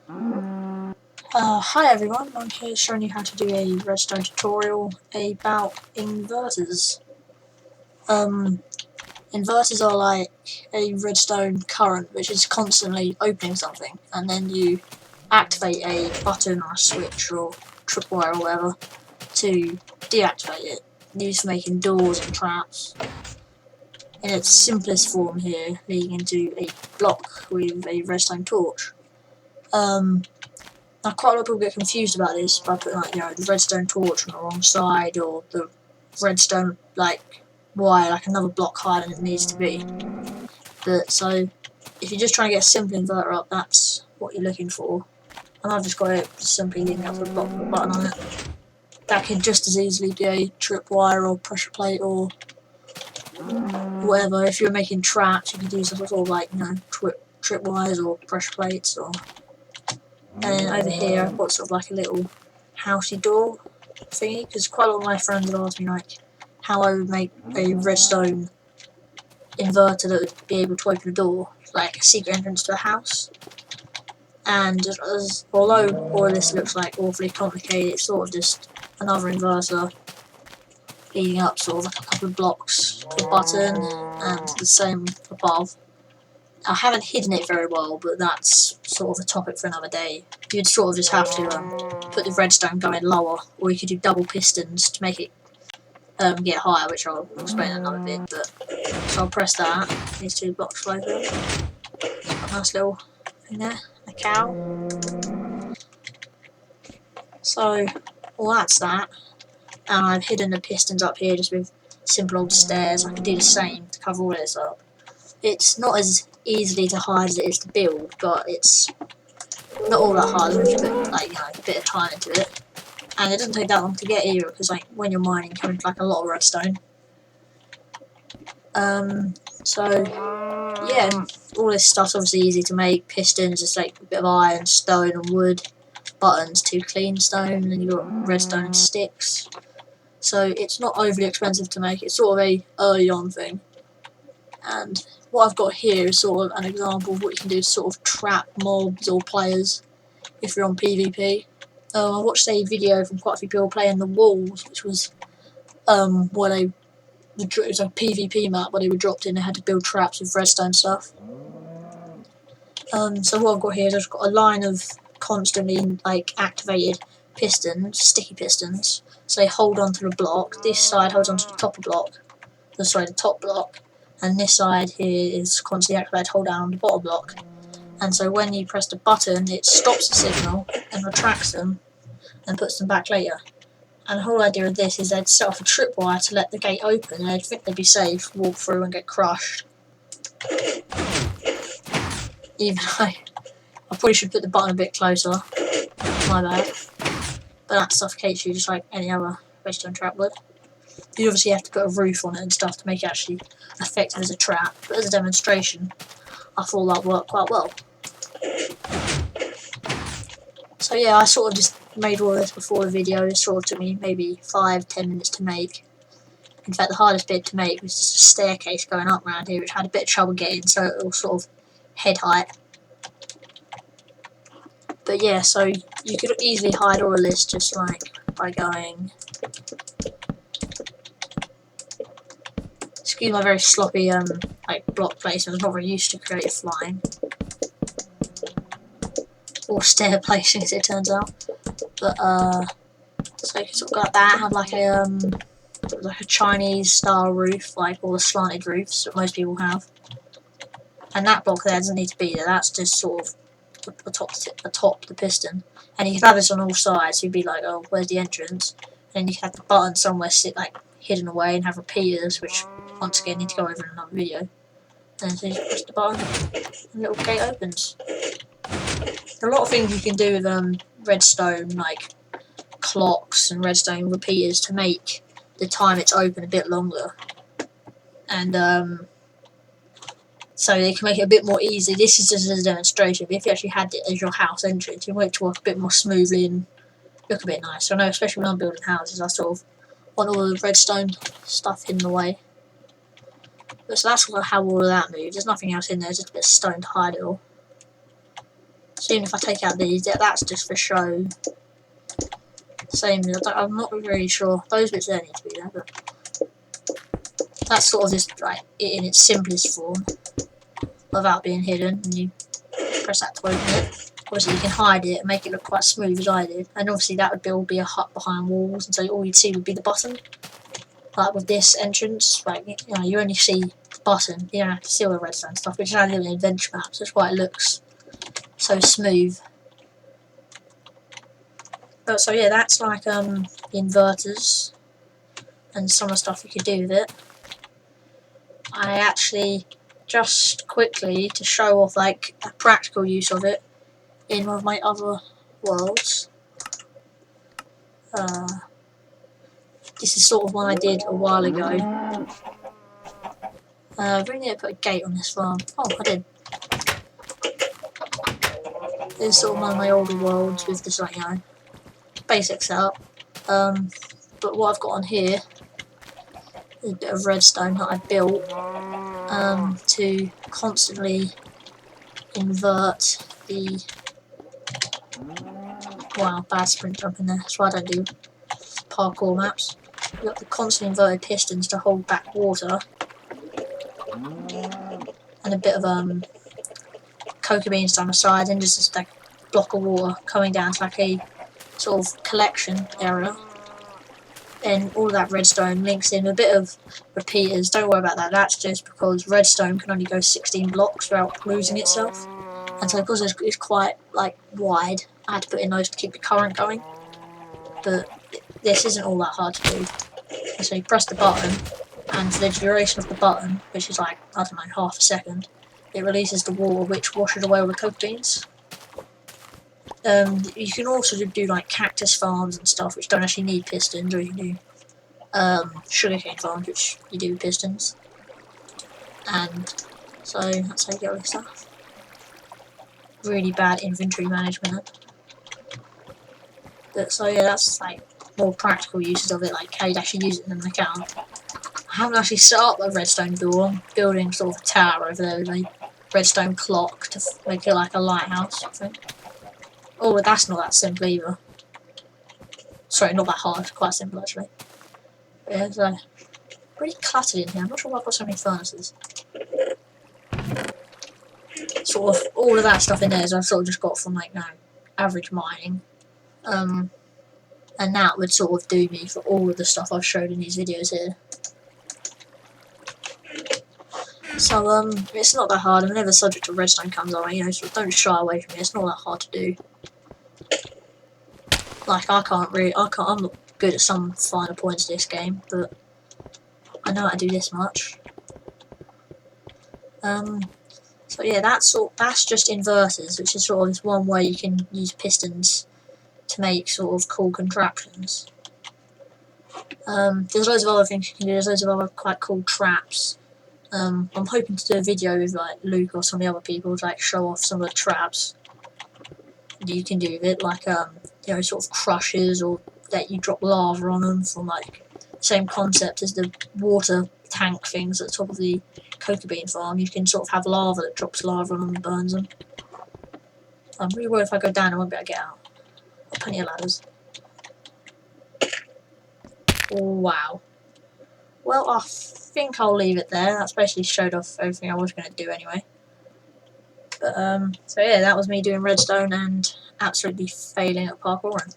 Hi everyone, I'm here showing you how to do a redstone tutorial about inverters. Inverters are like a redstone current which is constantly opening something, and then you activate a button or a switch or tripwire or whatever to deactivate it, used for making doors and traps. In its simplest form here, leading into a block with a redstone torch. Now, quite a lot of people get confused about this by putting, like, the redstone torch on the wrong side, or the redstone, wire, another block higher than it needs to be. But, so, if you're just trying to get a simple inverter up, that's what you're looking for. And I've just got it simply leading up to the block with a button on it. That could just as easily be a tripwire or pressure plate or whatever. If you're making traps, you could use some sort of, tripwires or pressure plates. And then over here, I've got sort of like a little housey door thingy, because quite a lot of my friends have asked me how I would make a redstone inverter that would be able to open a door, like a secret entrance to a house. And although all of this looks like awfully complicated, it's sort of just another inverter leading up sort of like a couple of blocks to a button, and the same above. I haven't hidden it very well, but that's sort of a topic for another day. You'd sort of just have to put the redstone going lower, or you could do double pistons to make it get higher, which I'll explain in another bit. But so I'll press that. These two blocks will open. Got a nice little thing there, a cow. So well, that's that. And I've hidden the pistons up here just with simple old stairs. I can do the same to cover all this up. It's not as easily to hide as it is to build, but it's not all that hard as long as you put a bit of time into it. And it doesn't take that long to get either, because when you're mining, you can a lot of redstone. So yeah, all this stuff's obviously easy to make. Pistons, just a bit of iron, stone, and wood. Buttons, 2 clean stone, and then you've got redstone and sticks. So it's not overly expensive to make. It's sort of a early on thing. And what I've got here is sort of an example of what you can do to sort of trap mobs or players if you're on PvP. I watched a video from quite a few people playing the walls, which was it was a PvP map where they were dropped in and had to build traps with redstone stuff. So what I've got here is I've got a line of constantly activated pistons, sticky pistons. So they hold onto the block. This side holds onto the top block. The top block. And this side here is constantly activated, hold down on the bottom block. And so when you press the button, it stops the signal and retracts them and puts them back later. And the whole idea of this is they'd set off a tripwire to let the gate open, and they'd think they'd be safe, walk through and get crushed. Even though I probably should put the button a bit closer, my bad. But that suffocates you just like any other redstone trap would. You obviously have to put a roof on it and stuff to make it actually effective as a trap, but as a demonstration, I thought that worked quite well. So yeah, I sort of just made all this before the video. It sort of took me maybe 5-10 minutes to make. In fact, the hardest bit to make was just a staircase going up around here, which I had a bit of trouble getting, so it was sort of head height. But yeah, so you could easily hide all of this just by going. Excuse my very sloppy block placement. I'm not very used to creative flying or stair placing, as it turns out. But so you can sort of go like that. Have like a Chinese style roof, like all the slanted roofs that most people have. And that block there doesn't need to be there. That's just sort of atop the piston. And you can have this on all sides. So you'd be like, oh, where's the entrance? And then you can have the button somewhere hidden away, and have repeaters, which once again need to go over in another video. And so you just push the button, and the little gate opens. There are a lot of things you can do with redstone, like clocks and redstone repeaters, to make the time it's open a bit longer. And so they can make it a bit more easy. This is just as a demonstration, but if you actually had it as your house entrance, you want it to work a bit more smoothly and look a bit nice. So I know, especially when I'm building houses, I sort of want all the redstone stuff hidden away. But so that's how all of that moves. There's nothing else in there, just a bit of stone to hide it all. So even if I take out these, that's just for show. Same, I'm not really sure. Those bits there need to be there, but that's sort of just like it in its simplest form, without being hidden. And you press that to open it. Obviously, you can hide it and make it look quite smooth as I did. And obviously, that would be a hut behind walls, and so all you'd see would be the button. Like with this entrance, like you only see the button. You don't have to see all the redstone stuff, which is a little adventure maps. That's why it looks so smooth. But so yeah, that's like the inverters and some of the stuff you could do with it. I actually just quickly to show off like a practical use of it in one of my other worlds. This is sort of one I did a while ago. I really need to put a gate on this farm. Oh, I did. This is sort of one of my older worlds with this, like, basic setup. But what I've got on here is a bit of redstone that I built to constantly invert the... Wow, bad sprint jump in there. That's why I don't do parkour maps. You've got the constantly inverted pistons to hold back water. And a bit of cocoa beans down the side, and just like a block of water coming down to like a sort of collection area. And all of that redstone links in a bit of repeaters. Don't worry about that. That's just because redstone can only go 16 blocks without losing itself. And so because it's quite like wide, I had to put in those to keep the current going. But this isn't all that hard to do. And so you press the button, and for the duration of the button, which is like, I don't know, half a second, it releases the water which washes away all the cocoa beans. You can also do like cactus farms and stuff which don't actually need pistons, or you can do sugarcane farms which you do with pistons. And so that's how you get all this stuff. Really bad inventory management. But so yeah, that's like more practical uses of it, like how you'd actually use it in an account. I haven't actually set up a redstone door. I'm building sort of a tower over there with a redstone clock to make it like a lighthouse, I think. Oh, but that's not that simple either. Sorry, not that hard. Quite simple actually. But yeah, so pretty cluttered in here. I'm not sure why I've got so many furnaces. Sort of all of that stuff in there is I've sort of just got from like average mining. And that would sort of do me for all of the stuff I've showed in these videos here. So it's not that hard. Whenever the subject of redstone comes on, so don't shy away from it. It's not that hard to do. Like I'm not good at some finer points of this game, but I know how to do this much. So yeah, that's just inverters, which is sort of this one way you can use pistons to make sort of cool contraptions. There's loads of other things you can do. There's loads of other quite cool traps. I'm hoping to do a video with like Luke or some of the other people to like show off some of the traps you can do with it, like sort of crushes, or that you drop lava on them, from like same concept as the water tank things at the top of the cocoa bean farm. You can sort of have lava that drops lava on them and burns them. I'm really worried if I go down I won't be able to get out. Got plenty of ladders. Wow. Well, I think I'll leave it there. That's basically showed off everything I was going to do anyway. But so yeah, that was me doing redstone and absolutely failing at parkouring.